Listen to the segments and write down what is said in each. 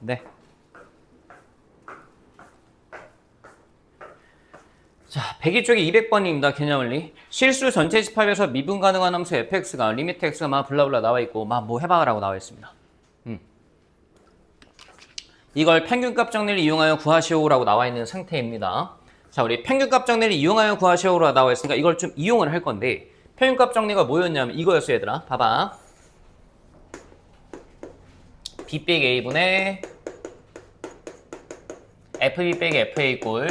네. 자, 102쪽에 200번입니다. 개념원리. 실수 전체 집합에서 미분 가능한 함수 fx가 리미트 x가 막 블라블라 나와 있고 막 뭐 해봐라고 나와 있습니다. 이걸 평균값 정리를 이용하여 구하시오라고 나와 있는 상태입니다. 자, 우리 평균값 정리를 이용하여 구하시오라고 나와 있으니까 이걸 좀 이용을 할 건데 평균값 정리가 뭐였냐면 이거였어 얘들아. 봐봐. b 빼기 a분의 fb 빼기 fa 꼴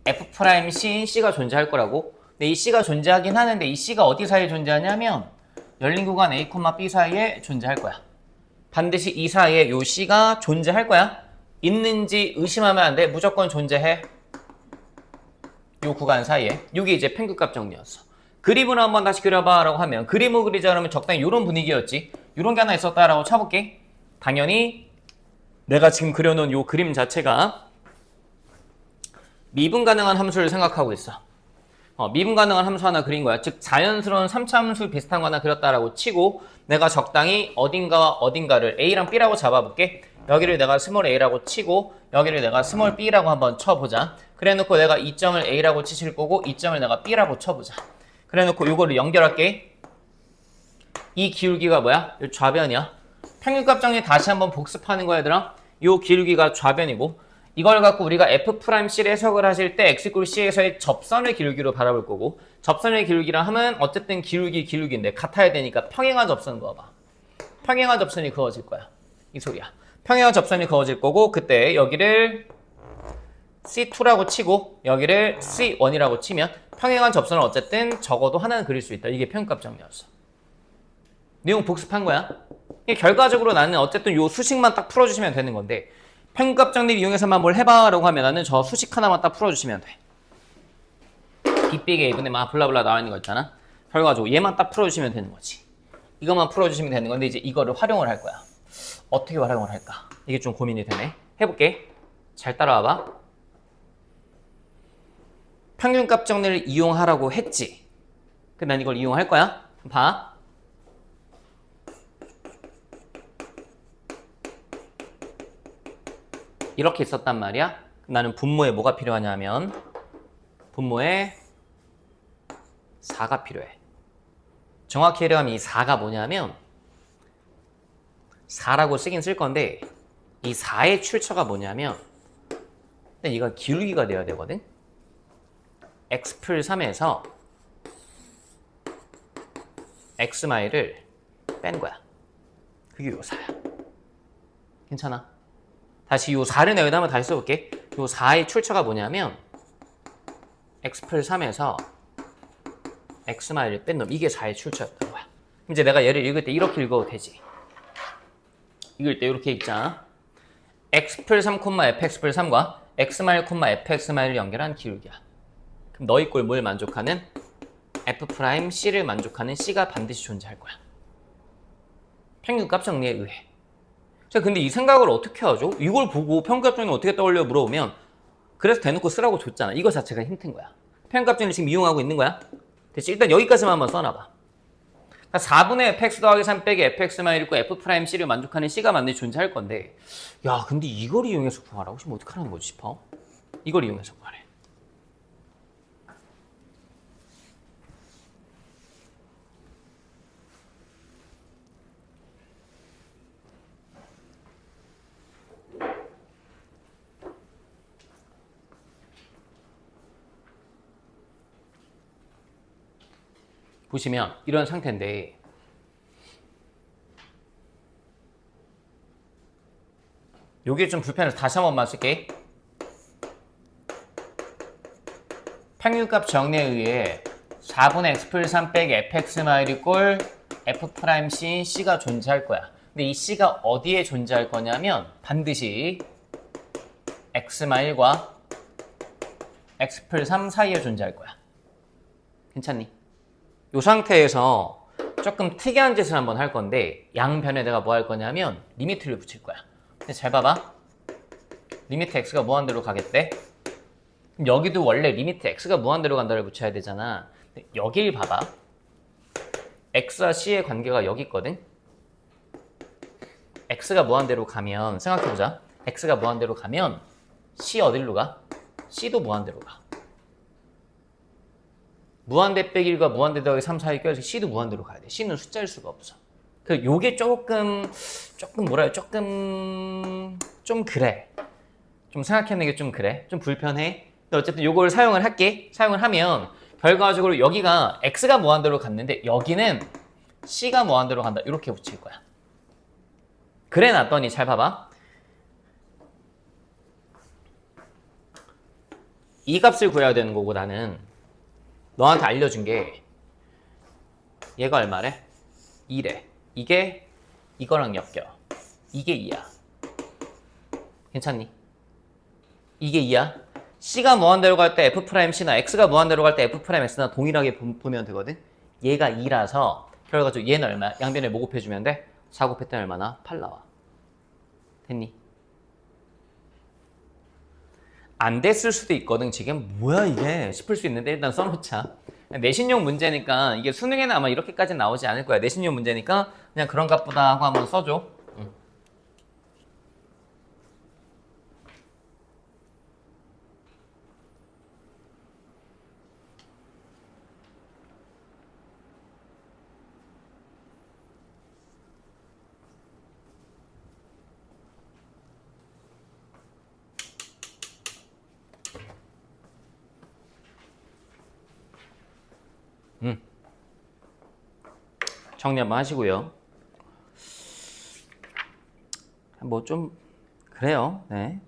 f 프라임 c인 c가 존재할 거라고. 근데 이 c가 존재하긴 하는데 이 c가 어디 사이에 존재하냐면 열린 구간 a, b 사이에 존재할 거야. 반드시 이 사이에 요 c가 존재할 거야. 있는지 의심하면 안 돼. 무조건 존재해. 요 구간 사이에. 요게 이제 평균값 정리였어. 그림을 한번 다시 그려봐 라고 하면 그림을 그리자 그러면 적당히 요런 분위기였지. 요런 게 하나 있었다라고 쳐볼게. 당연히 내가 지금 그려놓은 요 그림 자체가 미분 가능한 함수를 생각하고 있어. 미분 가능한 함수 하나 그린 거야. 즉 자연스러운 3차 함수 비슷한 거 하나 그렸다라고 치고 내가 적당히 어딘가와 어딘가를 A랑 B라고 잡아볼게. 여기를 내가 스몰 a라고 치고 여기를 내가 스몰 b라고 한번 쳐보자. 그래 놓고 내가 이 점을 a라고 치실 거고 이 점을 내가 b라고 쳐보자. 그래 놓고 이거를 연결할게. 이 기울기가 뭐야? 이 좌변이야. 평균값 정리 다시 한번 복습하는 거야 얘들아. 이 기울기가 좌변이고 이걸 갖고 우리가 f'C를 해석을 하실 때 x = c에서의 접선의 기울기로 바라볼 거고 접선의 기울기라 하면 어쨌든 기울기인데 같아야 되니까 평행한 접선 그어봐. 평행한 접선이 그어질 거야. 이 소리야. 평행한 접선이 그어질 거고 그때 여기를 C2라고 치고 여기를 C1이라고 치면 평행한 접선을 어쨌든 적어도 하나는 그릴 수 있다. 이게 평균값 정리였어. 내용 복습한 거야. 결과적으로 나는 어쨌든 요 수식만 딱 풀어주시면 되는 건데 평균값 정리를 이용해서만 뭘 해봐라고 하면 나는 저 수식 하나만 딱 풀어주시면 돼. b 빼기 a분의 막 블라블라 나와 있는 거 있잖아. 결과적으로 얘만 딱 풀어주시면 되는 거지. 이것만 풀어주시면 되는 건데 이제 이거를 활용을 할 거야. 어떻게 활용을 할까? 이게 좀 고민이 되네. 해볼게. 잘 따라와봐. 평균값 정리를 이용하라고 했지. 근데 난 이걸 이용할 거야. 봐. 이렇게 있었단 말이야. 나는 분모에 뭐가 필요하냐면 분모에 4가 필요해. 정확히 하려면 이 4가 뭐냐면 4라고 쓰긴 쓸 건데 이 4의 출처가 뭐냐면 근데 이건 기울기가 돼야 되거든. x+3에서 x마일을 뺀 거야. 그게 요 4야. 괜찮아? 다시 요 4를 여기다 한번 다시 써볼게. 요 4의 출처가 뭐냐면 x+3에서 x마일을 뺀 놈. 이게 4의 출처였던 거야. 이제 내가 얘를 읽을 때 이렇게 읽어도 되지. 읽을 때 이렇게 읽자. x+3, fx+3과 x마일, fx마일을 연결한 기울기야. 그럼 너희 꼴 뭘 만족하는? f'C를 만족하는 C가 반드시 존재할 거야. 평균값 정리에 의해. 자, 근데 이 생각을 어떻게 하죠? 이걸 보고 평균값 정리 어떻게 떠올려 물어보면 그래서 대놓고 쓰라고 줬잖아. 이거 자체가 힌트인 거야. 평균값 정리 지금 이용하고 있는 거야. 됐지? 일단 여기까지만 한번 써놔봐. 그러니까 4분의 fx 더하기 3 빼기 fx만 있고 f'C를 만족하는 C가 반드시 존재할 건데 야, 근데 이걸 이용해서 구하라고? 지금 어떡하라는 거지 싶어? 이걸 이용해서 구하래. 보시면 이런 상태인데 요게 좀 불편해서 다시 한 번만 쓸게. 평균값 정리에 의해 4분의 x+3 빼기 fx마일이 꼴 f'C인 C가 존재할 거야. 근데 이 C가 어디에 존재할 거냐면 반드시 x마일과 x+3 사이에 존재할 거야. 괜찮니? 이 상태에서 조금 특이한 짓을 한번 할 건데 양변에 내가 뭐 할 거냐면 리미트를 붙일 거야. 근데 잘 봐봐. 리미트 x가 무한대로 가겠대. 그럼 여기도 원래 리미트 x가 무한대로 간다를 붙여야 되잖아. 여길 봐봐. x와 c의 관계가 여기 있거든. x가 무한대로 가면 생각해보자. x가 무한대로 가면 c 어디로 가? c도 무한대로 가. 무한대 빼기 1과 무한대 더하기 3 사이 껴서 c도 무한대로 가야 돼. c는 숫자일 수가 없어. 그 요게 조금 뭐라 좀 그래. 좀 생각해내는 게 좀 그래. 좀 불편해. 근데 어쨌든 요걸 사용을 할게. 사용을 하면 결과적으로 여기가 x가 무한대로 갔는데 여기는 c가 무한대로 간다. 이렇게 붙일 거야. 그래 놨더니 잘 봐봐. 이 값을 구해야 되는 거고 나는 너한테 알려준 게 얘가 얼마래? 2래. 이게 이거랑 엮여. 이게 2야. 괜찮니? 이게 2야. C가 무한대로 갈 때 F'C나 X가 무한대로 갈 때 F'X나 동일하게 보면 되거든. 얘가 2라서 결과적으로 얘는 얼마야? 양변에 뭐 곱해주면 돼? 4 곱했더니 얼마나? 8 나와. 됐니? 안 됐을 수도 있거든. 지금 뭐야 이게 싶을 수 있는데 일단 써놓자. 내신용 문제니까 이게 수능에는 아마 이렇게까지 나오지 않을 거야. 내신용 문제니까 그냥 그런 값보다 하고 한번 써줘. 정리 한번 하시고요. 뭐 좀 그래요. 네.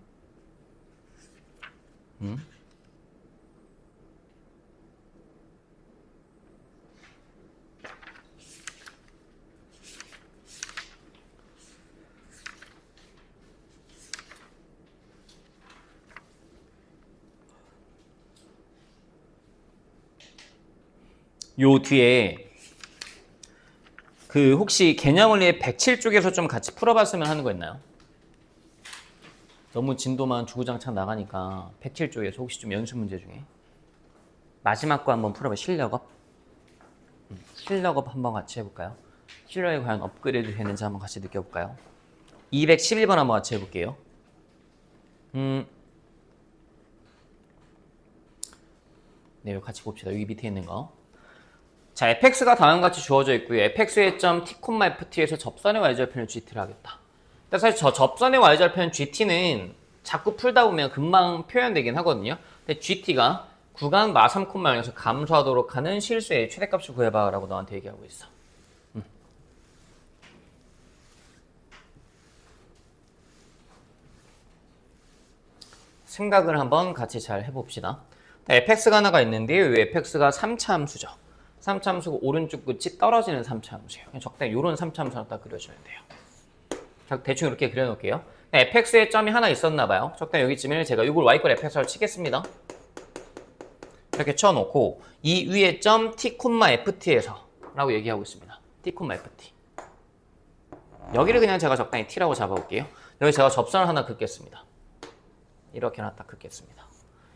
요 뒤에 그 혹시 개념원리의 107쪽에서 좀 같이 풀어봤으면 하는 거 있나요? 너무 진도만 주구장창 나가니까 107쪽에서 혹시 좀 연습 문제 중에 마지막 거 한번 풀어봐. 실력업. 실력업 한번 같이 해볼까요? 실력이 과연 업그레이드 되는지 한번 같이 느껴볼까요? 211번 한번 같이 해볼게요. 네, 이거 같이 봅시다. 여기 밑에 있는 거. 자, fx가 다음과 같이 주어져 있고요. fx의 점 t, ft에서 접선의 y절편을 gt를 하겠다. 근데 사실 저 접선의 y절편 gt는 자꾸 풀다 보면 금방 표현되긴 하거든요. 근데 gt가 구간 마 3, 0에서 감소하도록 하는 실수의 최대값을 구해봐 라고 너한테 얘기하고 있어. 생각을 한번 같이 잘 해봅시다. fx가 하나가 있는데요. 이 fx가 3차 함수죠. 3차 함수고 오른쪽 끝이 떨어지는 3차 함수예요. 적당히 이런 3차 함수를 딱 그려주면 돼요. 자, 대충 이렇게 그려놓을게요. fx의 점이 하나 있었나 봐요. 적당히 여기쯤에 제가 이걸 y꼴 fx를 치겠습니다. 이렇게 쳐놓고 이 위에 점 t, ft에서 라고 얘기하고 있습니다. t, ft. 여기를 그냥 제가 적당히 t라고 잡아볼게요. 여기 제가 접선을 하나 긋겠습니다. 이렇게 하나 딱 긋겠습니다.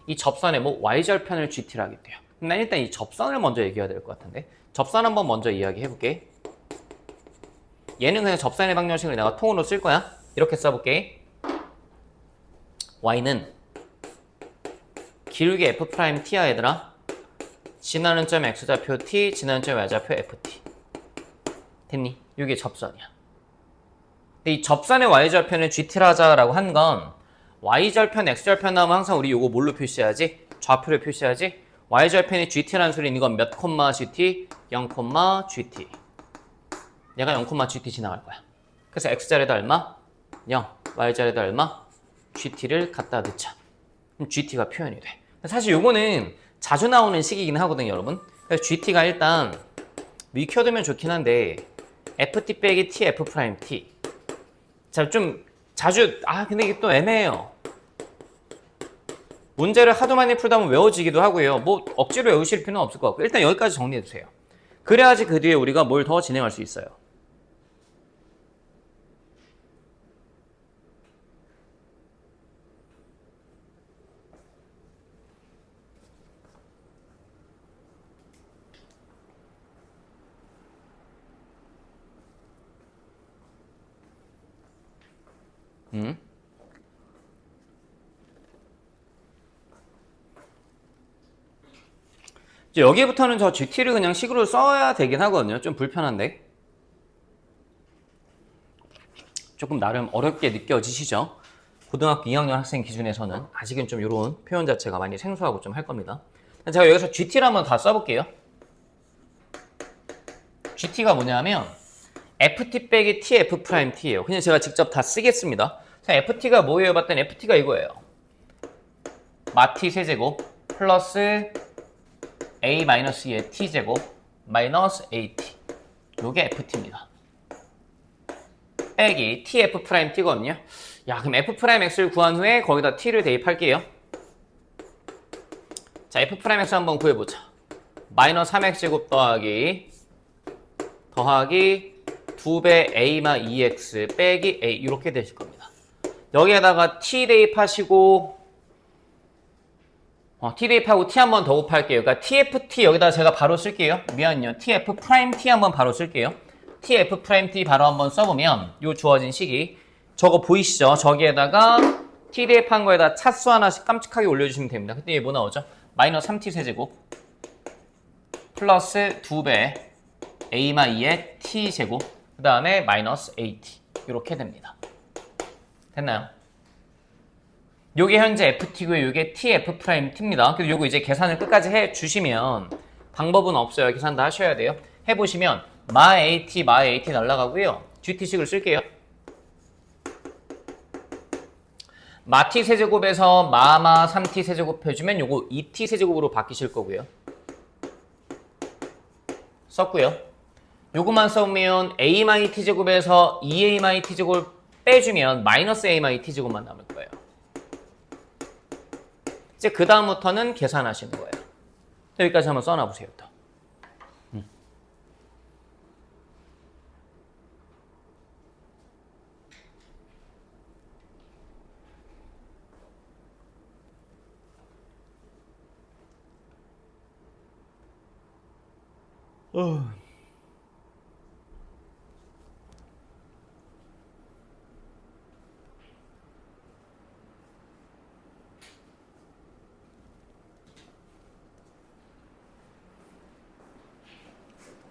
이 접선에 뭐 y절편을 gt를 하겠대요. 난 일단 이 접선을 먼저 얘기해야 될 것 같은데 접선 한번 먼저 이야기해볼게. 얘는 그냥 접선의 방정식을 내가 통으로 쓸 거야. 이렇게 써볼게. y는 기울기 f't야 얘들아. 지나는 점 x좌표 t, 지나는 점 y좌표 ft. 됐니? 이게 접선이야. 근데 이 접선의 y절편을 gt를 하자라고 한 건 y절편, x절편 나오면 항상 우리 이거 뭘로 표시해야지? 좌표를 표시해야지? y절편이 gt라는 소리는 이건 몇 콤마 gt? 0 콤마 gt. 얘가 0 콤마 gt 지나갈 거야. 그래서 x자리에다 얼마? 0. y자리에다 얼마? gt를 갖다 넣자. 그럼 gt가 표현이 돼. 사실 요거는 자주 나오는 식이긴 하거든요, 여러분. 그래서 gt가 일단 익혀두면 좋긴 한데 ft 빼기 t, f''t. 자, 좀 자주 근데 이게 또 애매해요. 문제를 하도 많이 풀다 보면 외워지기도 하고요. 뭐 억지로 외우실 필요는 없을 것 같고 일단 여기까지 정리해주세요. 그래야지 그 뒤에 우리가 뭘 더 진행할 수 있어요. 이제 여기부터는 저 GT를 그냥 식으로 써야 되긴 하거든요. 좀 불편한데. 조금 나름 어렵게 느껴지시죠? 고등학교 2학년 학생 기준에서는 아직은 좀 이런 표현 자체가 많이 생소하고 좀 할 겁니다. 제가 여기서 GT를 한번 다 써볼게요. GT가 뭐냐면 FT 빼기 TF 프라임 T예요. 그냥 제가 직접 다 쓰겠습니다. 자, FT가 뭐예요? 봤더니 FT가 이거예요. 마T 세제곱 플러스 A-2의 T제곱 마이너스 AT. 요게 FT입니다. 빼기 TF 프라임 T거든요. 야, 그럼 F 프라임 X를 구한 후에 거기다 T를 대입할게요. 자, F 프라임 X 한번 구해보자. 마이너스 3X 제곱 더하기 2배 A마 2X 빼기 A 이렇게 되실 겁니다. 여기에다가 T 대입하시고 T 대입하고 T 한번 더 곱할게요. 그러니까 TFT 여기다 제가 바로 쓸게요. 미안요. TF 프라임 T 한번 바로 쓸게요. TF 프라임 T 바로 한번 써보면 요 주어진 식이 저거 보이시죠? 저기에다가 T 대입한 거에다 차수 하나씩 깜찍하게 올려주시면 됩니다. 그때 이게 뭐 나오죠? 마이너스 3T 세제곱 플러스 2배 A마 2의 T 제곱 그 다음에 마이너스 AT 이렇게 됩니다. 됐나요? 요게 현재 FT고요. 요게 TF 프라임 T입니다. 그래서 요거 이제 계산을 끝까지 해 주시면 방법은 없어요. 계산 다 하셔야 돼요. 해보시면 마 AT 날라가고요. GT식을 쓸게요. 마 T 세제곱에서 마마 3T 세제곱 해주면 요거 2T 세제곱으로 바뀌실 거고요. 썼고요. 요거만 써보면 A-T 제곱에서 2A-T 제곱 빼주면 마이너스 A-T 제곱만 남을 거예요. 이제 그 다음부터는 계산하시는 거예요. 여기까지 한번 써놔보세요. 또.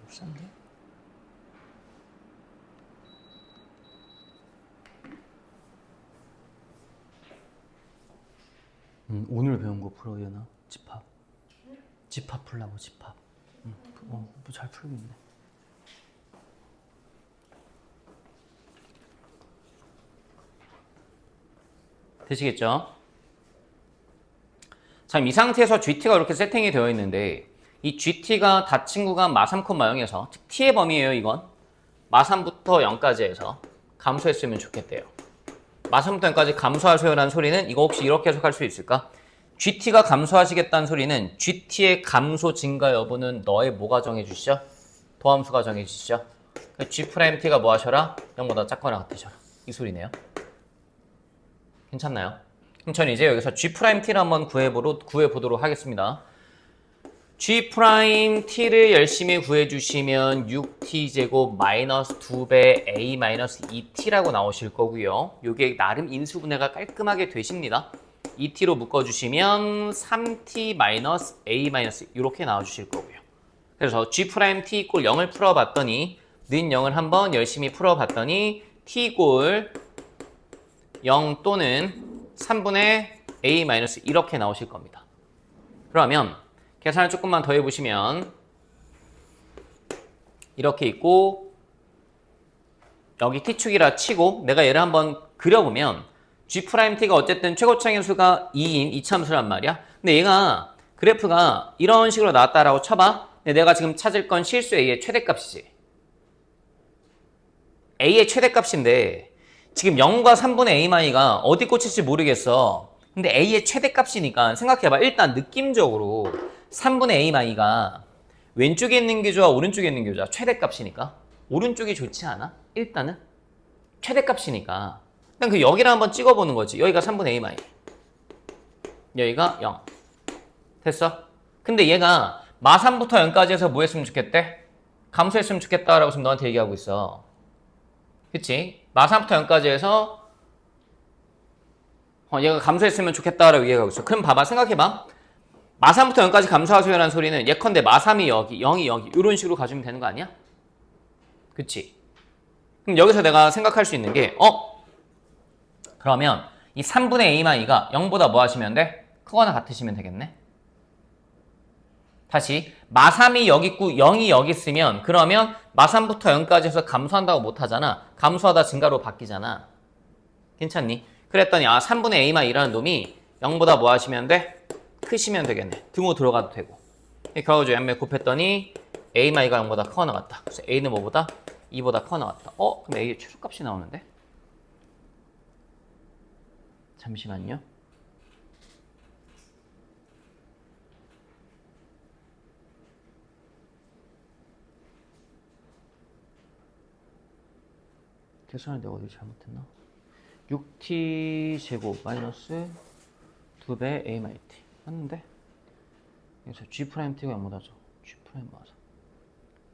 싼데? 오늘 배운 거 풀어야 되나? 집합 풀라고 집합. 뭐 잘 풀고 있네. 되시겠죠? 자, 이 상태에서 GT가 이렇게 세팅이 되어 있는데 이 GT가 닫힌 구간 마3, 마0에서 즉 T의 범위예요. 이건 마3부터 0까지 해서 감소했으면 좋겠대요. 마3부터 0까지 감소하세요라는 소리는 이거 혹시 이렇게 해석할 수 있을까? GT가 감소하시겠다는 소리는 GT의 감소 증가 여부는 너의 뭐가 정해주시죠? 도함수가 정해주시죠? G'T가 뭐 하셔라? 0보다 작거나 같으셔라. 이 소리네요. 괜찮나요? 그럼 저는 이제 여기서 G'T를 한번 구해보도록 하겠습니다. G'T를 열심히 구해주시면 6T제곱 마이너스 2배 A 마이너스 2T라고 나오실 거고요. 이게 나름 인수분해가 깔끔하게 되십니다. 2T로 묶어주시면 3T 마이너스 A 마이너스 이렇게 나와주실 거고요. 그래서 G'T 이꼴 0을 풀어봤더니 는 0을 한번 열심히 풀어봤더니 T 이꼴 0 또는 3분의 A 마이너스 이렇게 나오실 겁니다. 그러면 계산을 조금만 더 해보시면 이렇게 있고 여기 T축이라 치고 내가 얘를 한번 그려보면 G'T가 어쨌든 최고차의 수가 2인 이참수란 말이야. 근데 얘가 그래프가 이런 식으로 나왔다라고 쳐봐. 근데 내가 지금 찾을 건 실수 A의 최대값이지. A의 최대값인데 지금 0과 3분의 A마이가 어디 꽂힐지 모르겠어. 근데 A의 최대값이니까 생각해봐. 일단 느낌적으로 3분의 A마이가 왼쪽에 있는 게 좋아? 오른쪽에 있는 게 좋아? 최대값이니까. 오른쪽이 좋지 않아? 일단은. 최대값이니까. 일단 그 여기를 한번 찍어보는 거지. 여기가 3분의 A마이. 여기가 0. 됐어? 근데 얘가 마3부터 0까지 해서 뭐 했으면 좋겠대? 감소했으면 좋겠다라고 지금 너한테 얘기하고 있어. 그치? 마3부터 0까지 해서 얘가 감소했으면 좋겠다라고 얘기하고 있어. 그럼 봐봐, 생각해봐. 마3부터 0까지 감소하세요라는 소리는 예컨대 마3이 여기, 0이 여기 이런 식으로 가주면 되는 거 아니야? 그치? 그럼 여기서 내가 생각할 수 있는 게 그러면 이 3분의 a-가 0보다 뭐 하시면 돼? 크거나 같으시면 되겠네. 다시 마3이 여기 있고 0이 여기 있으면 그러면 마3부터 0까지 해서 감소한다고 못하잖아. 감소하다 증가로 바뀌잖아. 괜찮니? 그랬더니 3분의 a-이라는 놈이 0보다 뭐 하시면 돼? 크시면 되겠네. 등호 들어가도 되고. 결과적으로 양면 곱했더니 a-가 0보다 크거나 같다. 그래서 a는 뭐보다? 2보다 크거나 같다. 그럼 a의 최소값이 나오는데? 잠시만요. 계산을 내가 어디 잘못했나? 6t 제곱 마이너스 2배 a 마이 t 맞는데? 여기서 g 프라임 t가 0보다죠. g 프라임 맞아.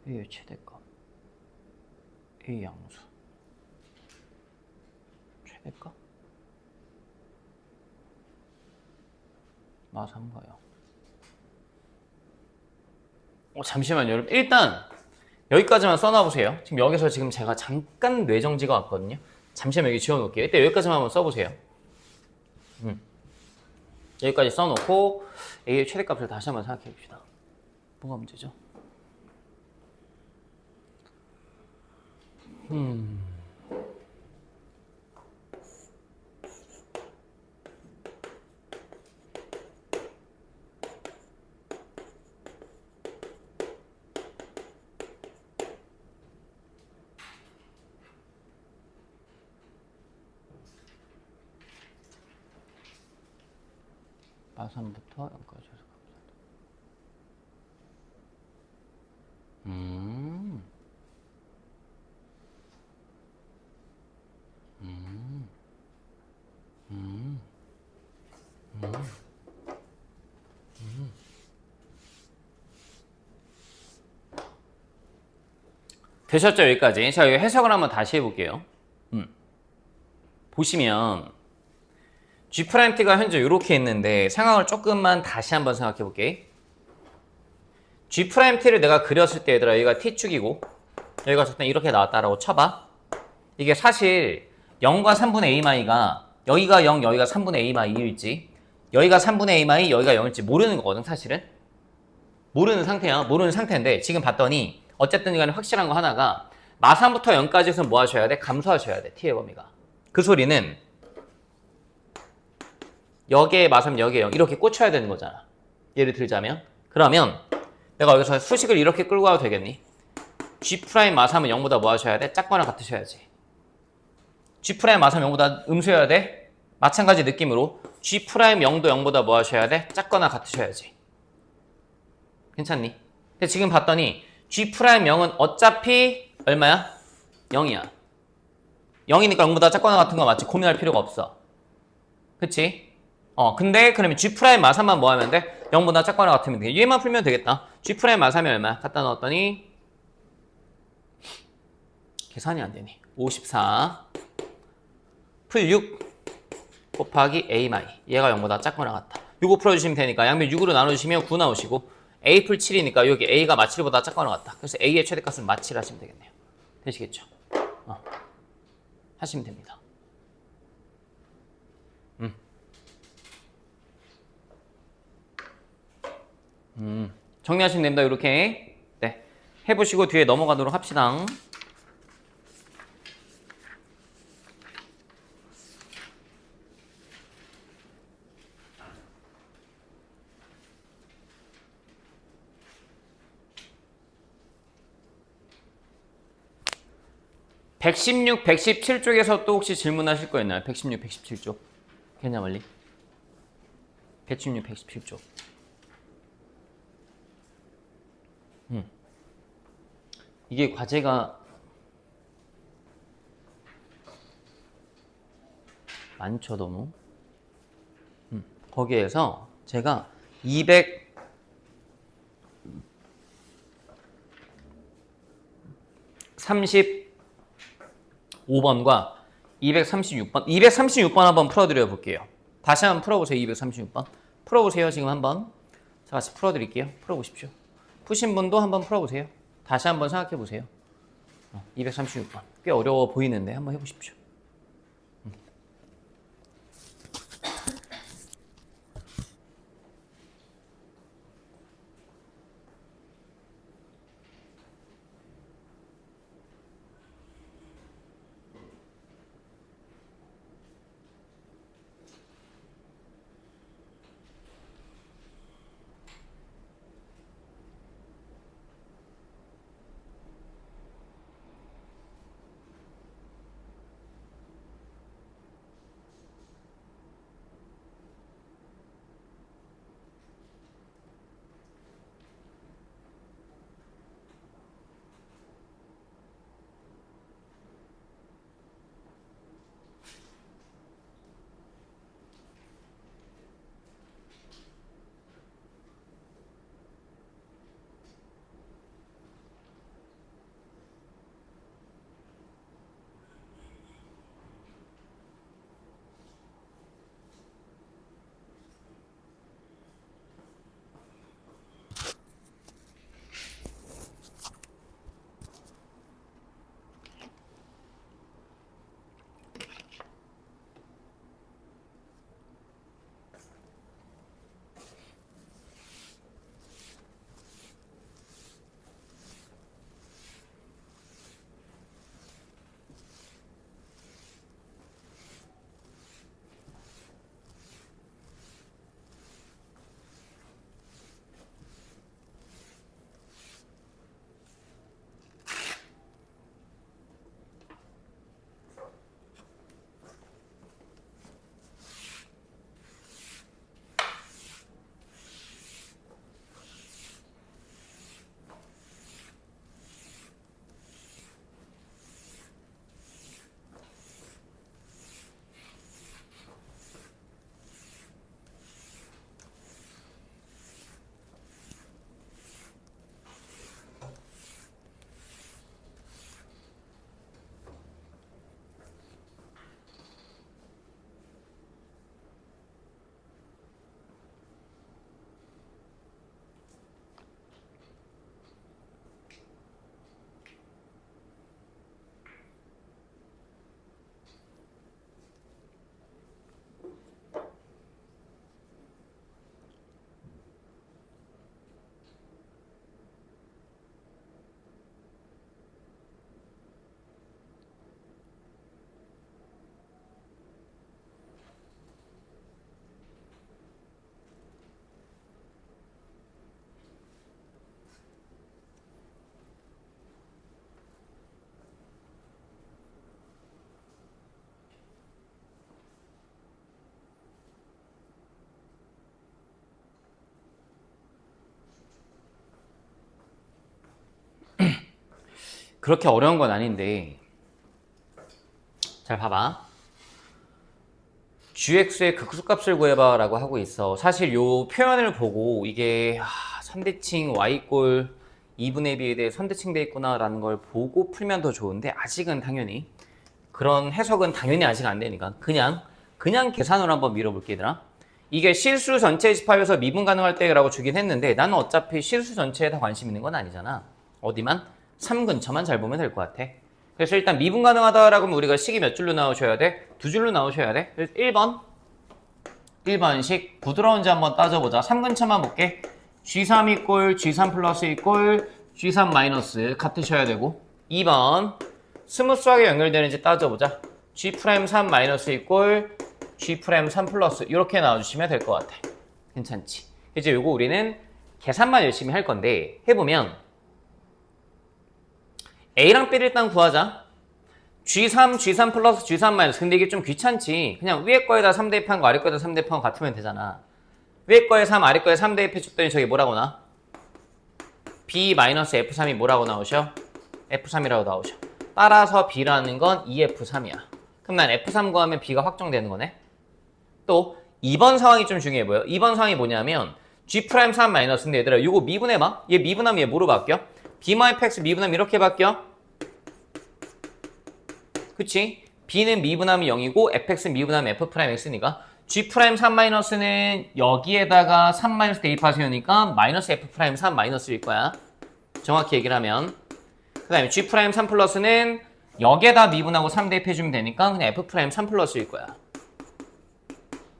a의 최대값 a 양수 최대값 마3가요. 잠시만요 여러분. 일단 여기까지만 써놔보세요. 지금 여기서 지금 제가 잠깐 뇌정지가 왔거든요. 잠시만 여기 지워놓을게요. 일단 여기까지만 한번 써보세요. 여기까지 써놓고 A의 최대값을 다시 한번 생각해봅시다. 뭐가 문제죠? 마3부터 0까지 해서 되셨죠? 여기까지. 자, 여기 해석을 한번 다시 해볼게요. 보시면 G'T가 현재 이렇게 있는데 상황을 조금만 다시 한번 생각해 볼게. G'T를 내가 그렸을 때 얘들아 여기가 T축이고 여기가 적당 이렇게 나왔다라고 쳐봐. 이게 사실 0과 3분의 a-가 여기가 0, 여기가 3분의 a-일지 여기가 3분의 a-, 여기가 0일지 모르는 거거든 사실은. 모르는 상태야. 모르는 상태인데 지금 봤더니 어쨌든 간에 확실한 거 하나가 마3부터 0까지 해서 뭐 하셔야 돼? 감소하셔야 돼. t의 범위가. 그 소리는 여기에 마3, 여기에 0 이렇게 꽂혀야 되는 거잖아. 예를 들자면 그러면 내가 여기서 수식을 이렇게 끌고 가도 되겠니? G' 마3은 0보다 뭐 하셔야 돼? 작거나 같으셔야지. G' 마3 0보다 음수여야 돼? 마찬가지 느낌으로 G' 0도 0보다 뭐 하셔야 돼? 작거나 같으셔야지. 괜찮니? 근데 지금 봤더니 G' 0은 어차피 얼마야? 0이야. 0이니까 0보다 작거나 같은 거 맞지? 고민할 필요가 없어. 그치? 근데 그러면 G' 마3만 뭐 하면 돼? 0보다 작거나 같으면 돼. 얘만 풀면 되겠다. G' 마3이 얼마야? 갖다 넣었더니 계산이 안 되니. 54 풀 6 곱하기 a-. 얘가 0보다 작거나 같다. 이거 풀어주시면 되니까 양면 6으로 나눠주시면 9 나오시고 a 풀 7이니까 여기 a가 마 7보다 작거나 같다. 그래서 a의 최대값은 마 7 하시면 되겠네요. 되시겠죠? 하시면 됩니다. 정리하시면 됩니다. 이렇게. 네. 해보시고 뒤에 넘어가도록 합시다. (116, 117쪽에서) 또 혹시 질문하실 거 있나요? 116, 117쪽. 괜찮아 멀리. 116, 117쪽. 이게 과제가 많죠 너무. 거기에서 제가 235번과 236번 236번 한번 풀어드려 볼게요. 다시 한번 풀어보세요. 236번. 풀어보세요. 지금 한번. 자, 같이 풀어드릴게요. 풀어보십시오. 푸신 분도 한번 풀어보세요. 다시 한번 생각해보세요. 236번. 꽤 어려워 보이는데 한번 해보십시오. 그렇게 어려운 건 아닌데 잘 봐봐. gx의 극소값을 구해봐 라고 하고 있어. 사실 요 표현을 보고 이게 선대칭 y꼴 2분의 b에 대해 선대칭 돼 있구나 라는 걸 보고 풀면 더 좋은데 아직은 당연히 그런 해석은 당연히 아직 안 되니까 그냥 계산으로 한번 밀어볼게 얘들아. 이게 실수 전체 집합에서 미분 가능할 때라고 주긴 했는데 나는 어차피 실수 전체에 다 관심 있는 건 아니잖아. 어디만? 3 근처만 잘 보면 될 것 같아. 그래서 일단 미분 가능하다라고 하면 우리가 식이 몇 줄로 나오셔야 돼? 두 줄로 나오셔야 돼. 그래서 1번식 부드러운지 한번 따져보자. 3 근처만 볼게. G3 이꼴 G3 플러스 이꼴 G3 마이너스 같으셔야 되고 2번 스무스하게 연결되는지 따져보자. G'3 마이너스 이꼴 G'3 플러스 이렇게 나와주시면 될 것 같아. 괜찮지? 이제 요거 우리는 계산만 열심히 할 건데 해보면 A랑 B를 일단 구하자. G3 플러스 G3 마이너스. 근데 이게 좀 귀찮지. 그냥 위에 거에다 3 대입한 거 아래 거에다 3 대입한 거 같으면 되잖아. 위에 거에 3 아래 거에 3 대입해 줬더니 저기 뭐라고 나? B 마이너스 F3이 뭐라고 나오셔? F3이라고 나오셔. 따라서 B라는 건 2F3이야. 그럼 난 F3 구하면 B가 확정되는 거네. 또 2번 상황이 좀 중요해 보여. 2번 상황이 뭐냐면 G'3 마이너스인데 얘들아 이거 미분해봐. 얘 미분하면 얘 뭐로 바뀌어? B-fx 미분하면 이렇게 바뀌어. 그치? B는 미분하면 0이고 fx 미분하면 f'x니까 G'3-는 여기에다가 3 대입하세요니까 마이너스 F'3 마이너스일 거야. 정확히 얘기를 하면. 그 다음에 G'3 플러스는 여기에다 미분하고 3 대입해주면 되니까 그냥 F'3 플러스일 거야.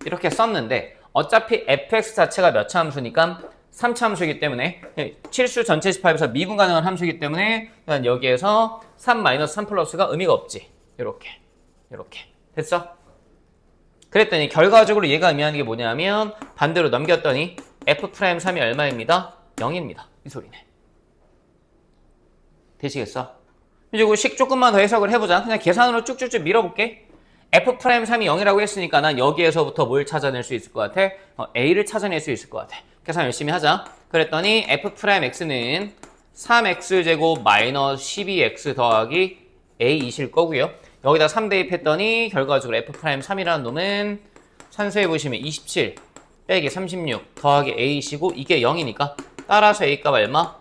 이렇게 썼는데 어차피 fx 자체가 몇 차 함수니까 3차 함수이기 때문에 칠수 전체 집합에서 미분 가능한 함수이기 때문에 여기에서 3 플러스가 의미가 없지. 이렇게 됐어? 그랬더니 결과적으로 얘가 의미하는 게 뭐냐면 반대로 넘겼더니 F'3이 얼마입니다? 0입니다. 이 소리네. 되시겠어? 이제 그 식 조금만 더 해석을 해보자. 그냥 계산으로 쭉쭉쭉 밀어볼게. F'3이 0이라고 했으니까 난 여기에서부터 뭘 찾아낼 수 있을 것 같아? A를 찾아낼 수 있을 것 같아. 계산 열심히 하자. 그랬더니 F'X는 3X제곱 마이너스 12X 더하기 A2실 거고요. 여기다 3 대입했더니 결과적으로 F'3이라는 놈은 산수해 보시면 27 빼기 36 더하기 A시고 이게 0이니까 따라서 A값 얼마?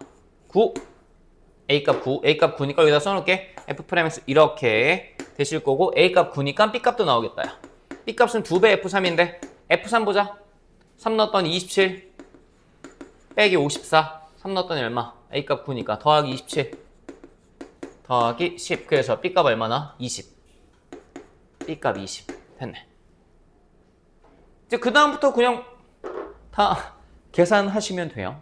9. A값 9. A값 9니까 여기다 써놓을게. F'X 이렇게 되실 거고 A값 9니까 B값도 나오겠다. 야. B값은 2배 F3인데 F3 보자. 3 넣었더니 27 빼기 54 3 넣었더니 얼마? A값 9니까 더하기 27 더하기 10 그래서 B값 얼마나? 20 B값 20 됐네. 이제 그 다음부터 그냥 다 계산하시면 돼요.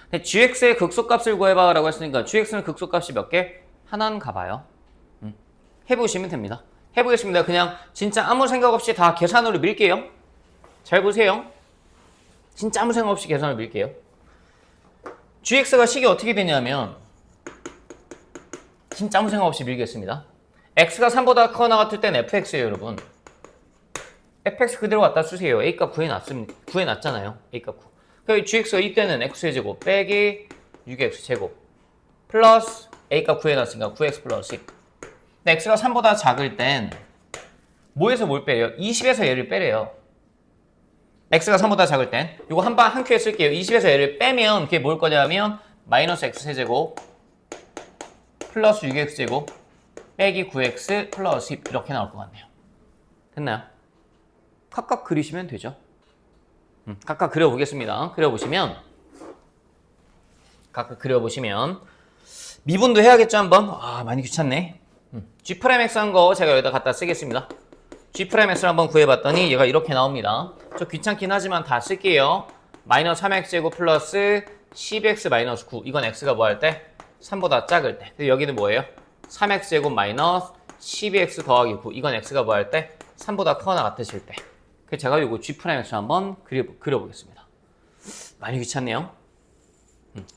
근데 gx의 극소값을 구해봐 라고 했으니까 gx는 극소값이 몇 개? 하나는 가봐요. 해보시면 됩니다. 해보겠습니다. 그냥 진짜 아무 생각 없이 다 계산으로 밀게요. 잘 보세요. 진짜 아무 생각 없이 계산을 밀게요. gx가 식이 어떻게 되냐면 진짜 아무 생각 없이 밀겠습니다. x가 3보다 크거나 같을 땐 fx예요, 여러분. fx 그대로 갖다 쓰세요. a값 구해놨잖아요. a값 9. 그럼 gx가 이때는 x의 제곱 빼기 6x 제곱 플러스 a값 구해놨으니까 9x 플러스 10. 근데 x가 3보다 작을 땐 뭐에서 뭘 빼래요? 20에서 얘를 빼래요. x가 3보다 작을 땐 이거 한 큐에 쓸게요. 20에서 얘를 빼면 그게 뭘 거냐면 마이너스 x 세제곱 플러스 6x 제곱 빼기 9x 플러스 10 이렇게 나올 것 같네요. 됐나요? 각각 그리시면 되죠. 각각 그려보겠습니다. 각각 그려보시면 미분도 해야겠죠 한번? 아 많이 귀찮네. G'X 한 거 제가 여기다 갖다 쓰겠습니다. G'X를 한번 구해봤더니 얘가 이렇게 나옵니다. 저 귀찮긴 하지만 다 쓸게요. 마이너스 3x제곱 플러스 10x 마이너스 9 이건 x가 뭐 할 때? 3보다 작을 때. 여기는 뭐예요? 3x제곱 마이너스 12x 더하기 9 이건 x가 뭐 할 때? 3보다 크거나 같으실 때. 그래서 제가 요거 G'X 한번 그려보겠습니다. 많이 귀찮네요.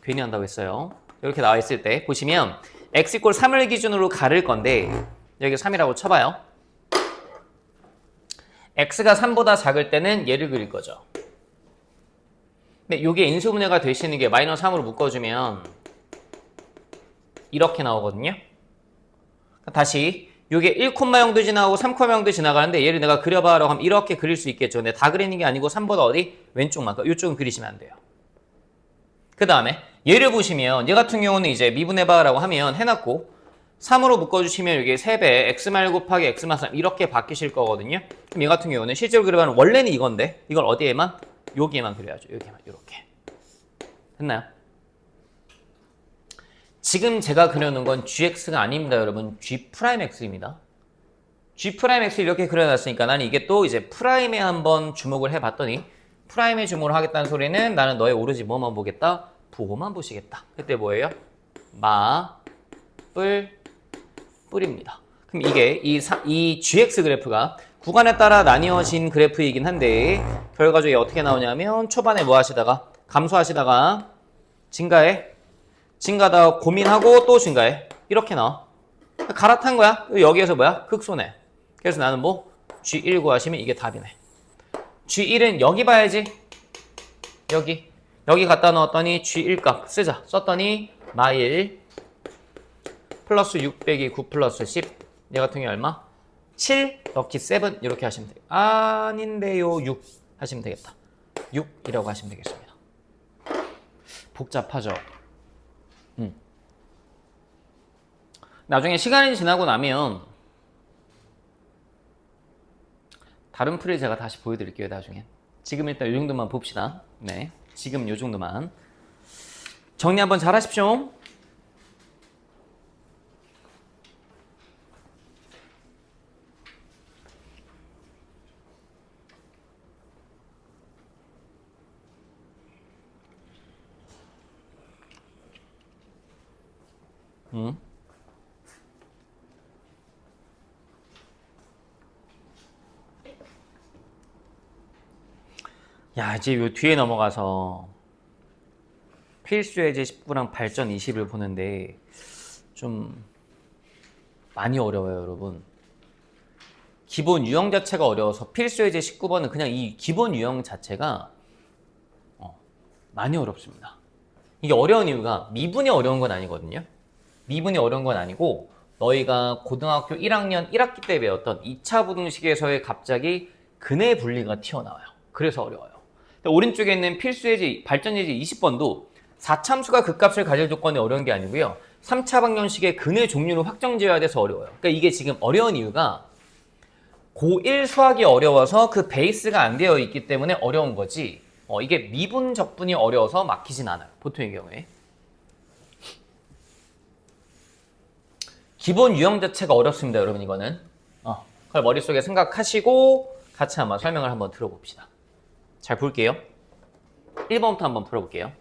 괜히 한다고 했어요. 이렇게 나와 있을 때 보시면 x = 3을 기준으로 가를 건데 여기 3이라고 쳐봐요. x가 3보다 작을 때는 얘를 그릴 거죠. 근데 이게 인수분해가 되시는 게 마이너스 3으로 묶어주면 이렇게 나오거든요. 다시 이게 1,0도 지나가고 3,0도 지나가는데 얘를 내가 그려봐라고 하면 이렇게 그릴 수 있겠죠. 근데 다 그리는 게 아니고 3보다 어디? 왼쪽만. 이쪽은 그리시면 안 돼요. 그 다음에 얘를 보시면 얘 같은 경우는 이제 미분해봐라고 하면 해놨고 3으로 묶어주시면 이게 3배 x말 곱하기 x만 3 이렇게 바뀌실 거거든요. 그럼 얘 같은 경우는 실제로 그려봐는 원래는 이건데 이걸 어디에만? 여기에만 그려야죠. 여기에만 이렇게. 됐나요? 지금 제가 그려놓은 건 gx가 아닙니다, 여러분. G'X입니다. G'X 이렇게 그려놨으니까 나는 이게 또 이제 프라임에 한번 주목을 해봤더니 프라임에 주목을 하겠다는 소리는 나는 너의 오로지 뭐만 보겠다? 부호만 보시겠다. 그때 뭐예요? 뿔입니다. 그럼 이게 이 gx 그래프가 구간에 따라 나뉘어진 그래프이긴 한데 결과적으로 어떻게 나오냐면 초반에 뭐 하시다가 감소하시다가 증가하다가 고민하고 또 증가해. 이렇게 나와. 갈아탄 거야. 여기에서 뭐야? 극소네. 그래서 나는 뭐 G1 구하시면 이게 답이네. G1은 여기 봐야지. 여기 갖다 넣었더니 G1 값 쓰자. 썼더니 마일 플러스 6 빼기 9 플러스 10. 얘 같은 경우 얼마? 7 넣기 7 이렇게 하시면 돼요. 아닌데요. 6 하시면 되겠다. 6이라고 하시면 되겠습니다. 복잡하죠? 나중에 시간이 지나고 나면 다른 풀을 제가 다시 보여드릴게요, 나중에. 지금 일단 이 정도만 봅시다. 네, 지금 이 정도만. 정리 한번 잘 하십시오. 야, 이제 요 뒤에 넘어가서 필수 예제 19랑 발전 20을 보는데 좀 많이 어려워요, 여러분. 기본 유형 자체가 어려워서 필수 예제 19번은 그냥 이 기본 유형 자체가 많이 어렵습니다. 이게 어려운 이유가 미분이 어려운 건 아니거든요. 미분이 어려운 건 아니고 너희가 고등학교 1학년 1학기 때 배웠던 2차 부등식에서의 갑자기 근해 분리가 튀어나와요. 그래서 어려워요. 오른쪽에 있는 필수 예제, 발전 예제 20번도 4참수가 극값을 가질 조건이 어려운 게 아니고요. 3차 방정식의 근해 종류를 확정지어야 돼서 어려워요. 그러니까 이게 지금 어려운 이유가 고1 수학이 어려워서 그 베이스가 안 되어 있기 때문에 어려운 거지. 이게 미분 적분이 어려워서 막히진 않아요. 보통의 경우에. 기본 유형 자체가 어렵습니다, 여러분. 이거는 그걸 머릿속에 생각하시고 같이 한번 설명을 한번 들어봅시다. 잘 볼게요. 1번부터 한번 풀어볼게요.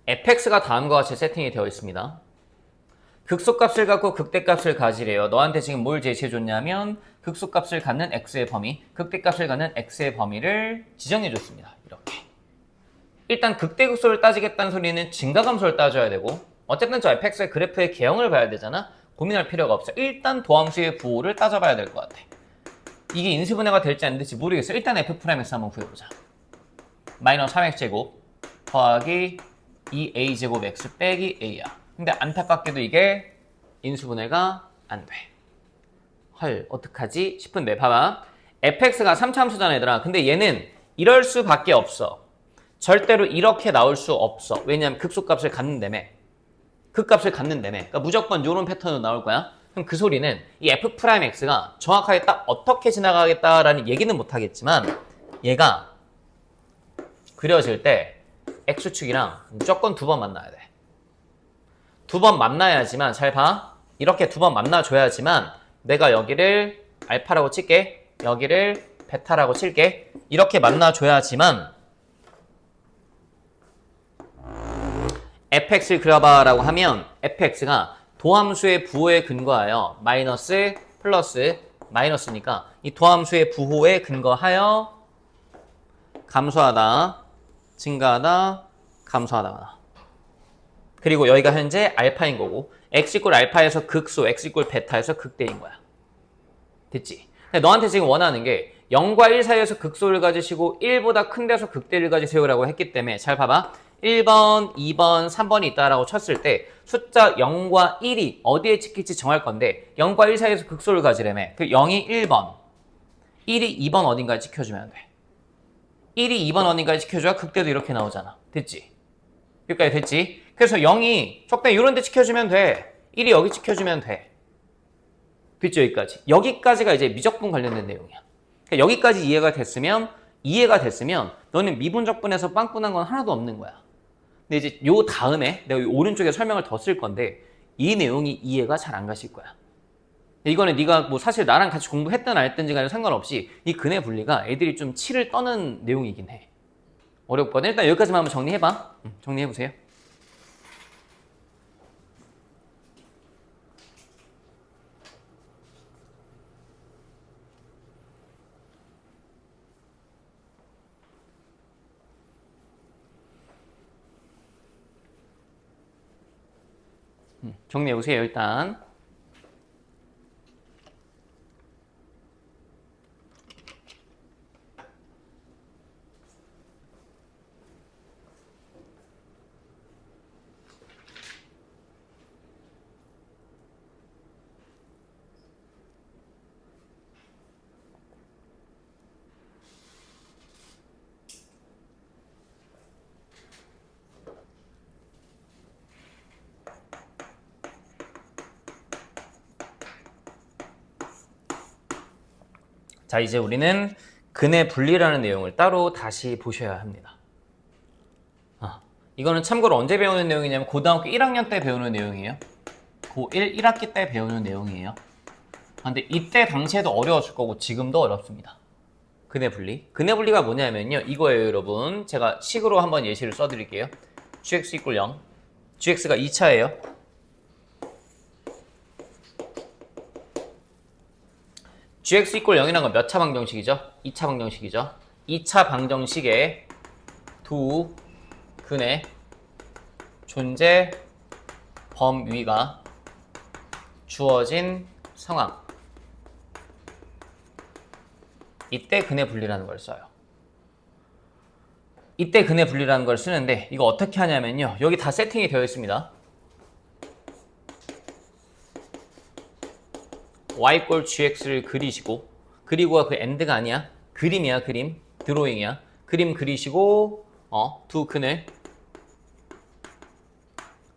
fx가 다음과 같이 세팅이 되어 있습니다. 극소값을 갖고 극대값을 가지래요. 너한테 지금 뭘 제시해줬냐면 극소값을 갖는 x의 범위, 극대값을 갖는 x의 범위를 지정해줬습니다. 이렇게. 일단 극대극소를 따지겠다는 소리는 증가감소를 따져야 되고 어쨌든 저 fx의 그래프의 개형을 봐야 되잖아. 고민할 필요가 없어. 일단 도함수의 부호를 따져봐야 될 것 같아. 이게 인수분해가 될지 안 될지 모르겠어. 일단 f'x 한번 구해보자. 마이너스 3x제곱 더하기 2a제곱 x 빼기 a야. 근데 안타깝게도 이게 인수분해가 안 돼. 헐, 어떡하지 싶은데 봐봐. fx가 3차함수잖아, 얘들아. 근데 얘는 이럴 수밖에 없어. 절대로 이렇게 나올 수 없어. 왜냐면 극소값을 갖는다며. 극값을 갖는다며. 그러니까 무조건 이런 패턴으로 나올 거야. 그럼 그 소리는 이 f'x가 정확하게 딱 어떻게 지나가겠다라는 얘기는 못하겠지만 얘가 그려질 때 x축이랑 무조건 두 번 만나야 돼. 두 번 만나야지만, 잘 봐. 이렇게 두 번 만나줘야지만 내가 여기를 알파라고 칠게. 여기를 베타라고 칠게. 이렇게 만나줘야지만 fx를 그려봐 라고 하면 fx가 도함수의 부호에 근거하여 마이너스 플러스 마이너스니까 이 도함수의 부호에 근거하여 감소하다, 증가하다, 감소하다. 그리고 여기가 현재 알파인 거고 x 이꼴 알파에서 극소, x 이꼴 베타에서 극대인 거야. 됐지? 근데 너한테 지금 원하는 게 0과 1 사이에서 극소를 가지시고 1보다 큰 데서 극대를 가지세요라고 했기 때문에 잘 봐봐. 1번, 2번, 3번이 있다라고 쳤을 때 숫자 0과 1이 어디에 찍힐지 정할 건데 0과 1 사이에서 극소를 가지려면 그 0이 1번, 1이 2번 어딘가에 찍혀주면 돼. 1이 2번 어딘가에 찍혀줘야 극대도 이렇게 나오잖아. 됐지? 여기까지 됐지? 그래서 0이 적당히 이런 데 찍혀주면 돼. 1이 여기 찍혀주면 돼. 됐죠? 여기까지. 여기까지가 이제 미적분 관련된 내용이야. 그러니까 여기까지 이해가 됐으면 너는 미분적분에서 빵꾸난 건 하나도 없는 거야. 근데 이제 요 다음에 내가 오른쪽에 설명을 더 쓸 건데 이 내용이 이해가 잘 안 가실 거야. 이거는 네가 뭐 사실 나랑 같이 공부했든 안 했든지 간에 상관없이 이 근해 분리가 애들이 좀 치를 떠는 내용이긴 해. 어렵거든. 일단 여기까지만 한번 정리해봐. 정리해보세요. 정리해보세요, 일단. 자, 이제 우리는 근의 분리라는 내용을 따로 다시 보셔야 합니다. 이거는 참고로 언제 배우는 내용이냐면 고등학교 1학년 때 배우는 내용이에요. 고1 1학기 때 배우는 내용이에요. 근데 이때 당시에도 어려웠을 거고 지금도 어렵습니다. 근의 분리. 근의 분리가 뭐냐면요. 이거예요, 여러분. 제가 식으로 한번 예시를 써드릴게요. gx = 0. gx가 2차예요. gx = 0이란 건 몇 차 방정식이죠? 2차 방정식이죠. 2차 방정식의 두 근의 존재 범위가 주어진 상황. 이때 근의 분리라는 걸 써요. 이때 근의 분리라는 걸 쓰는데 이거 어떻게 하냐면요. 여기 다 세팅이 되어 있습니다. y 꼴 gx를 그리시고, 그리고가 그 end가 아니야. 그림이야, 그림. 드로잉이야. 그림 그리시고 두 근을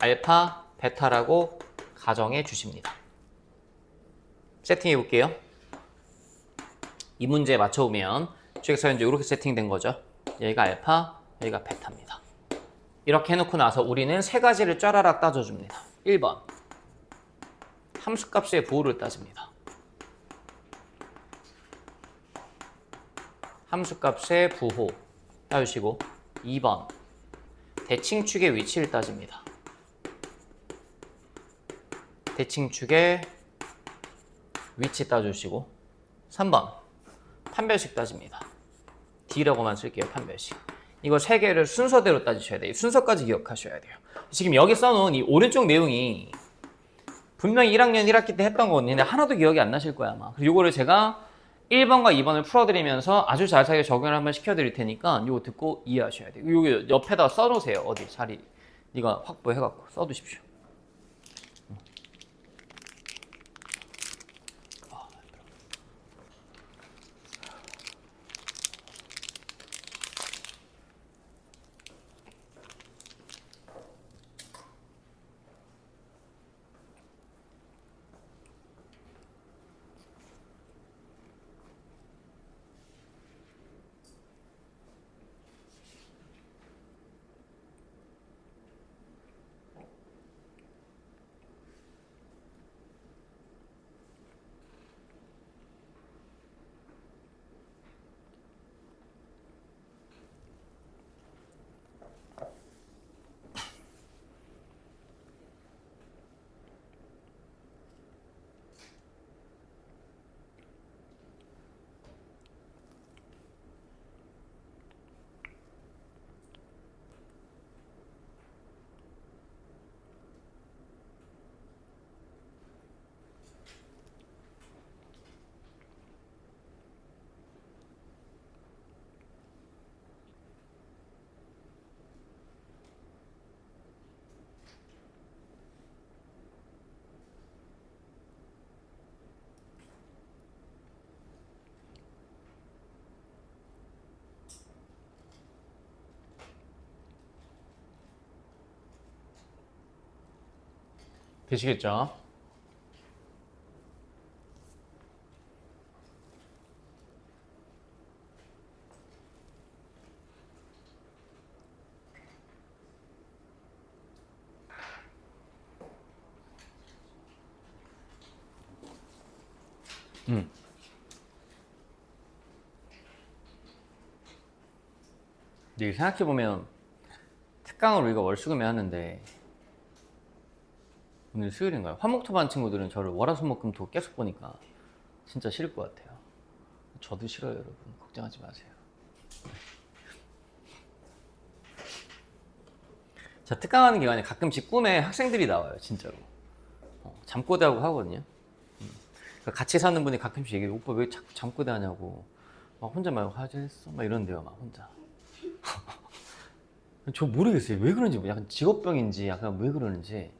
알파, 베타라고 가정해 주십니다. 세팅해 볼게요. 이 문제에 맞춰보면 gx가 현재 이렇게 세팅된 거죠. 여기가 알파, 여기가 베타입니다. 이렇게 해놓고 나서 우리는 세 가지를 쫘라락 따져줍니다. 1번, 함수값의 부호를 따집니다. 함수값의 부호 따주시고, 2번, 대칭축의 위치를 따집니다. 대칭축의 위치 따주시고, 3번, 판별식 따집니다. D라고만 쓸게요, 판별식. 이거 세 개를 순서대로 따지셔야 돼요. 순서까지 기억하셔야 돼요. 지금 여기 써놓은 이 오른쪽 내용이 분명히 1학년 1학기 때 했던 거였는데 하나도 기억이 안 나실 거야, 아마. 그리고 이거를 제가 1번과 2번을 풀어드리면서 아주 자세하게 적용을 한번 시켜드릴 테니까 이거 듣고 이해하셔야 돼요. 여기 옆에다 써놓으세요. 어디 자리. 네가 확보해갖고 써두십시오. 되시겠죠? 근데 생각해보면 특강을 우리가 월수금에 하는데 오늘 수요일인가요? 화목토반 친구들은 저를 월화수목금토 계속 보니까 진짜 싫을 것 같아요. 저도 싫어요, 여러분. 걱정하지 마세요. 자, 특강하는 기간에 가끔씩 꿈에 학생들이 나와요, 진짜로. 잠꼬대하고 하거든요. 그러니까 같이 사는 분이 가끔씩 얘기해요. 오빠 왜 자꾸 잠꼬대 하냐고. 막 혼자 막 화제했어? 막 이런데요, 막 혼자. 저 모르겠어요. 왜 그런지, 약간 직업병인지, 약간 왜 그러는지.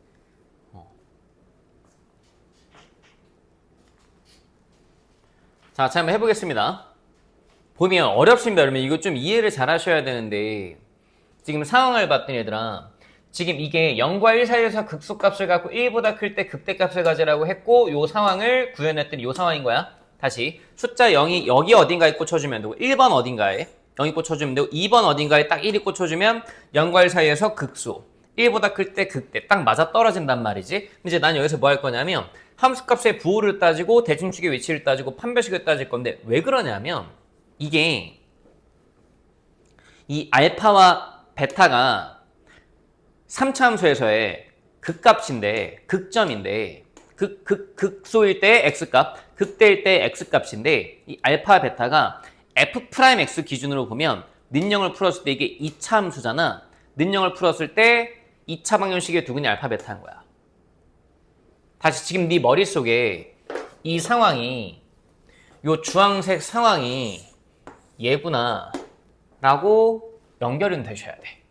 자, 한번 해보겠습니다. 보면 어렵습니다, 여러분. 이거 좀 이해를 잘 하셔야 되는데, 지금 상황을 봤더니 얘들아, 지금 이게 0과 1 사이에서 극소값을 갖고 1보다 클 때 극대값을 가지라고 했고, 요 상황을 구현했더니 요 상황인 거야. 다시 숫자 0이 여기 어딘가에 꽂혀주면 되고 1번 어딘가에 0이 꽂혀주면 되고 2번 어딘가에 딱 1이 꽂혀주면 0과 1 사이에서 극소 1보다 클 때 극대 딱 맞아 떨어진단 말이지. 이제 난 여기서 뭐 할 거냐면 함수값의 부호를 따지고 대칭축의 위치를 따지고 판별식을 따질 건데 왜 그러냐면 이게 이 알파와 베타가 3차 함수에서의 극값인데 극점인데 극소일 때 x값, 극대일 때 x값인데 이 알파 베타가 f'x 기준으로 보면 는영을 풀었을 때 이게 2차 함수잖아. 는영을 풀었을 때 2차 방정식의 두근이 알파 베타인 거야. 다시 지금 네 머릿속에 이 상황이 요 주황색 상황이 얘구나 라고 연결은 되셔야 돼.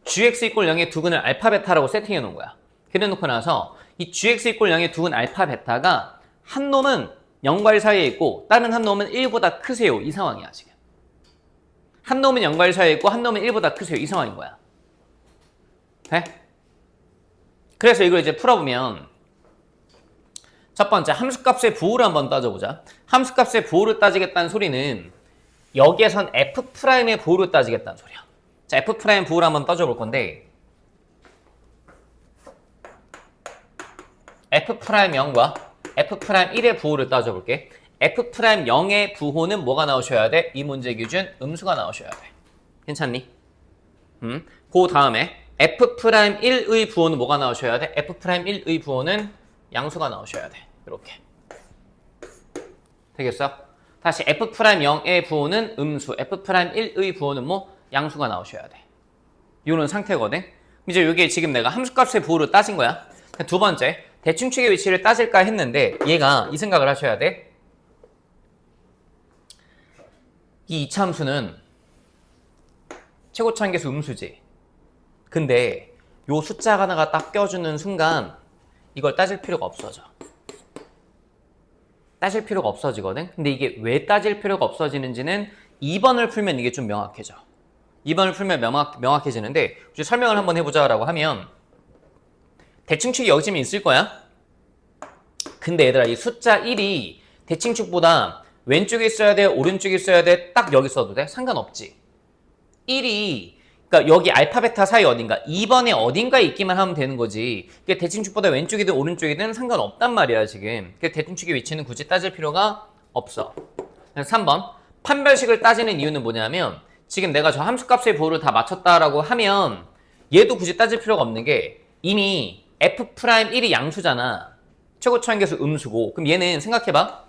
gx = 0의 두근을 알파 베타라고 세팅해 놓은 거야. 그래 놓고 나서 이 gx = 0의 두근 알파 베타가 한 놈은 0과 1 사이에 있고 다른 한 놈은 1보다 크세요. 이 상황이야 지금. 한 놈은 0과 1 사이에 있고 한 놈은 1보다 크세요. 이 상황인 거야. 돼? 그래서 이걸 이제 풀어보면 첫 번째 함수값의 부호를 한번 따져보자. 함수값의 부호를 따지겠다는 소리는 여기에선 f'의 부호를 따지겠다는 소리야. 자, f' 부호를 한번 따져볼 건데 f'0과 f'1의 부호를 따져볼게. f'0의 부호는 뭐가 나오셔야 돼? 이 문제 기준 음수가 나오셔야 돼. 괜찮니? 그 다음에 f'1의 부호는 뭐가 나오셔야 돼? f'1의 부호는 양수가 나오셔야 돼. 이렇게. 되겠어? 다시 f'0의 부호는 음수, f'1의 부호는 뭐? 양수가 나오셔야 돼. 이런 상태거든? 이제 이게 지금 내가 함수값의 부호를 따진 거야. 두 번째, 대칭축의 위치를 따질까 했는데 얘가 이 생각을 하셔야 돼. 이 이차함수는 최고차 한계수 음수지. 근데 요 숫자 하나가 딱 껴주는 순간 이걸 따질 필요가 없어져. 따질 필요가 없어지거든. 근데 이게 왜 따질 필요가 없어지는지는 2번을 풀면 이게 좀 명확해져. 2번을 풀면 명확해지는데 이제 설명을 한번 해보자라고 하면 대칭축이 여기쯤에 있을 거야. 근데 얘들아 이 숫자 1이 대칭축보다 왼쪽에 있어야 돼? 오른쪽에 있어야 돼? 딱 여기 써도 돼? 상관없지. 1이 그러니까 여기 알파 베타 사이 어딘가 2번에 어딘가에 있기만 하면 되는 거지. 그게 대칭축보다 왼쪽이든 오른쪽이든 상관없단 말이야 지금. 그 대칭축의 위치는 굳이 따질 필요가 없어. 3번 판별식을 따지는 이유는 뭐냐면 지금 내가 저 함수값의 부호를 다 맞췄다라고 하면 얘도 굳이 따질 필요가 없는 게 이미 f'1이 양수잖아. 최고차 한계수 음수고. 그럼 얘는 생각해봐.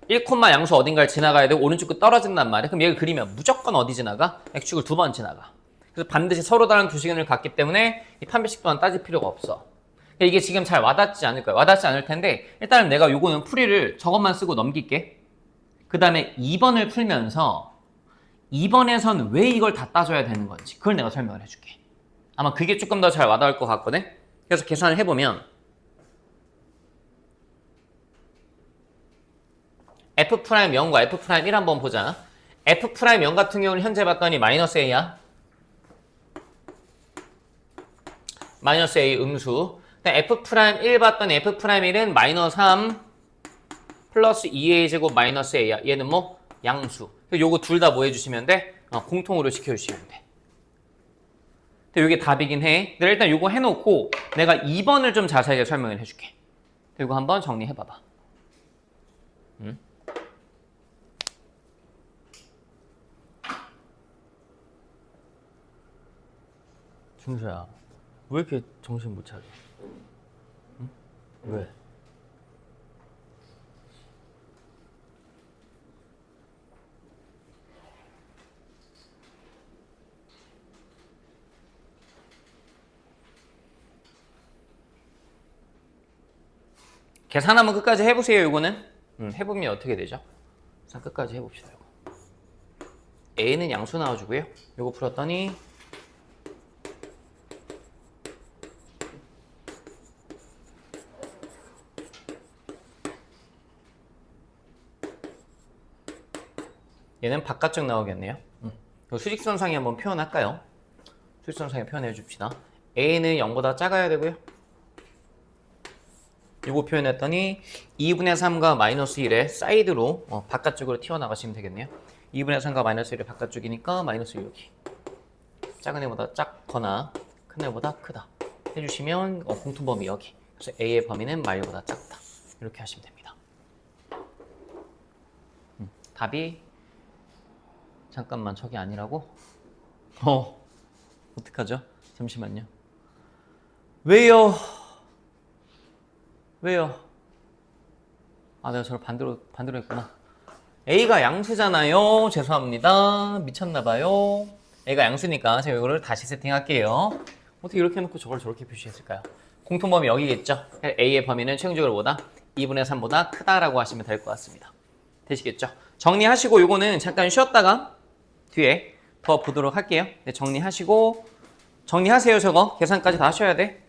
1, 양수 어딘가를 지나가야 되고 오른쪽 끝 떨어진단 말이야. 그럼 얘를 그리면 무조건 어디 지나가? x축을 2번 지나가. 그래서 반드시 서로 다른 두 시간을 갖기 때문에 이 판별식 또한 따질 필요가 없어. 이게 지금 잘 와닿지 않을 거야. 와닿지 않을 텐데 일단은 내가 요거는 풀이를 저것만 쓰고 넘길게. 그 다음에 2번을 풀면서 2번에선 왜 이걸 다 따져야 되는 건지 그걸 내가 설명을 해줄게. 아마 그게 조금 더 잘 와닿을 것 같거든. 그래서 계산을 해보면 f'0과 f'1 한번 보자. f'0 같은 경우는 현재 봤더니 마이너스 a야. 마이너스 a 음수. f'1 봤더니 f'1은 마이너스 3 플러스 2a 제곱 마이너스 a야. 얘는 뭐? 양수. 요거 둘 다 뭐 해주시면 돼? 공통으로 시켜주시면 돼. 이게 답이긴 해. 근데 일단 요거 해놓고 내가 2번을 좀 자세하게 설명을 해줄게. 이거 한번 정리해봐봐. 준수야, 왜 이렇게 정신 못 차려? 응? 왜? 계산 한번 끝까지 해보세요. 요거는 해보면 어떻게 되죠? 계산 끝까지 해봅시다. 요거. a는 양수 나와주고요. 요거 풀었더니 얘는 바깥쪽 나오겠네요. 수직선상에 한번 표현할까요? 수직선상에 표현해 줍시다. a는 0보다 작아야 되고요. 요거 표현했더니 2분의 3과 마이너스 1의 사이드로 바깥쪽으로 튀어나가시면 되겠네요. 2분의 3과 마이너스 1의 바깥쪽이니까 마이너스 1 여기. 작은 애보다 작거나 큰 애보다 크다 해주시면 공통범위 여기. 그래서 A의 범위는 마이너보다 작다. 이렇게 하시면 됩니다. 답이 잠깐만 저게 아니라고? 어떡하죠? 잠시만요. 왜요? 아, 내가 저를 반대로 했구나. A가 양수잖아요. 죄송합니다. 미쳤나봐요. A가 양수니까 제가 이거를 다시 세팅할게요. 어떻게 이렇게 해놓고 저걸 저렇게 표시했을까요? 공통범위 여기겠죠? A의 범위는 최종적으로 뭐다? 2분의 3보다 크다라고 하시면 될 것 같습니다. 되시겠죠? 정리하시고 요거는 잠깐 쉬었다가 뒤에 더 보도록 할게요. 네, 정리하시고 정리하세요. 저거 계산까지 다 하셔야 돼.